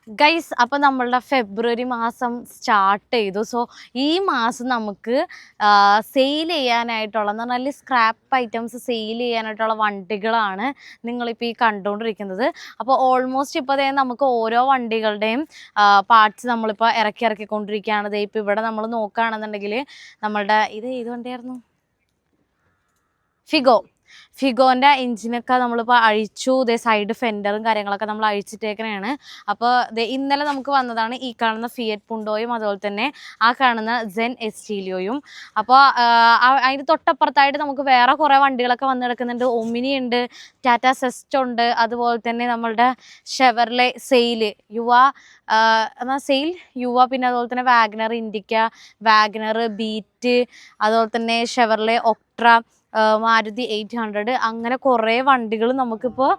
Guys, അപ്പോൾ നമ്മളുടെ ഫെബ്രുവരി മാസം സ്റ്റാർട്ട് ചെയ്തു. സോ ഈ മാസം നമുക്ക് സെയിൽ ചെയ്യാനായിട്ടുള്ള എന്ന് പറഞ്ഞാൽ സ്ക്രാപ്പ് ഐറ്റംസ് സെയിൽ ചെയ്യാനായിട്ടുള്ള വണ്ടികളാണ് നിങ്ങളിപ്പോൾ ഈ കണ്ടുകൊണ്ടിരിക്കുന്നത്. അപ്പോൾ ഓൾമോസ്റ്റ് ഇപ്പോൾ നമുക്ക് ഓരോ വണ്ടികളുടെയും പാർട്സ് നമ്മളിപ്പോൾ ഇറക്കിക്കൊണ്ടിരിക്കുകയാണ്. ഇപ്പോൾ ഇവിടെ നമ്മൾ നോക്കുകയാണെന്നുണ്ടെങ്കിൽ നമ്മളുടെ ഏത് വണ്ടിയായിരുന്നു? ഫിഗോൻ്റെ എഞ്ചിനൊക്കെ നമ്മളിപ്പോൾ അഴിച്ചു. സൈഡ് ഫെൻഡറും കാര്യങ്ങളൊക്കെ നമ്മൾ അഴിച്ചിട്ടേക്കണതാണ്. അപ്പോൾ ഇന്നലെ നമുക്ക് വന്നതാണ് ഈ കാണുന്ന ഫിയറ്റ് പുണ്ടോയും അതുപോലെ തന്നെ ആ കാണുന്ന സെൻ എസ്റ്റീലിയോയും. അപ്പോൾ അതിന് തൊട്ടപ്പുറത്തായിട്ട് നമുക്ക് വേറെ കുറേ വണ്ടികളൊക്കെ വന്ന് കിടക്കുന്നുണ്ട്. ഒമിനി ഉണ്ട്, ടാറ്റ സെസ്റ്റ് ഉണ്ട്, അതുപോലെ തന്നെ നമ്മളുടെ ഷെവർലെ സെയിൽ യുവ, പിന്നെ അതുപോലെ തന്നെ വാഗ്നർ ഇൻഡിക്ക, വാഗ്നർ ബീറ്റ്, അതുപോലെ തന്നെ ഷെവർലെ ഒക്ട്ര, മാരുതി 800, അങ്ങനെ കുറേ വണ്ടികൾ നമുക്കിപ്പോൾ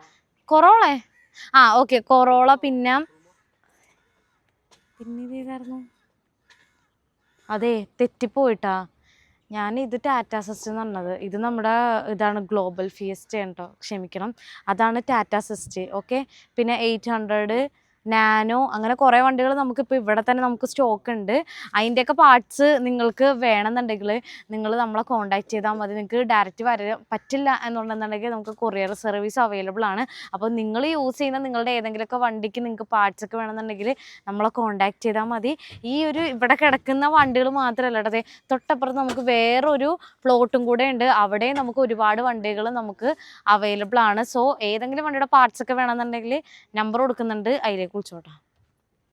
കൊറോള പിന്നെ ഇതേതായിരുന്നു? അതെ, തെറ്റിപ്പോയിട്ടാ. ഇത് ടാറ്റ സെസ്റ്റ് എന്ന് പറഞ്ഞത്. ഇത് നമ്മുടെ ഇതാണ് ഗ്ലോബൽ ഫിയസ്റ്റ കേട്ടോ, ക്ഷമിക്കണം. അതാണ് ടാറ്റ സെസ്റ്റ്. ഓക്കെ, പിന്നെ 800, നാനോ, അങ്ങനെ കുറേ വണ്ടികൾ നമുക്കിപ്പോൾ ഇവിടെ തന്നെ നമുക്ക് സ്റ്റോക്ക് ഉണ്ട്. അതിൻ്റെയൊക്കെ പാർട്സ് നിങ്ങൾക്ക് വേണമെന്നുണ്ടെങ്കിൽ നിങ്ങൾ നമ്മളെ കോൺടാക്ട് ചെയ്താൽ മതി. നിങ്ങൾക്ക് ഡയറക്റ്റ് വരാൻ പറ്റില്ല എന്നുണ്ടെന്നുണ്ടെങ്കിൽ നമുക്ക് കൊറിയർ സർവീസ് അവൈലബിൾ ആണ്. അപ്പോൾ നിങ്ങൾ യൂസ് ചെയ്യുന്ന നിങ്ങളുടെ ഏതെങ്കിലുമൊക്കെ വണ്ടിക്ക് നിങ്ങൾക്ക് പാർട്സൊക്കെ വേണമെന്നുണ്ടെങ്കിൽ നമ്മളെ കോൺടാക്ട് ചെയ്താൽ മതി. ഇവിടെ കിടക്കുന്ന വണ്ടികൾ മാത്രമല്ല കേട്ടോ, തൊട്ടപ്പുറത്ത് നമുക്ക് വേറൊരു പ്ലോട്ടും കൂടെ ഉണ്ട്. അവിടെ നമുക്ക് ഒരുപാട് വണ്ടികൾ നമുക്ക് അവൈലബിൾ ആണ്. സോ ഏതെങ്കിലും വണ്ടിയുടെ പാർട്സൊക്കെ വേണമെന്നുണ്ടെങ്കിൽ നമ്പർ കൊടുക്കുന്നുണ്ട്, അതിലേക്ക് വിളിച്ചോട്ടോ.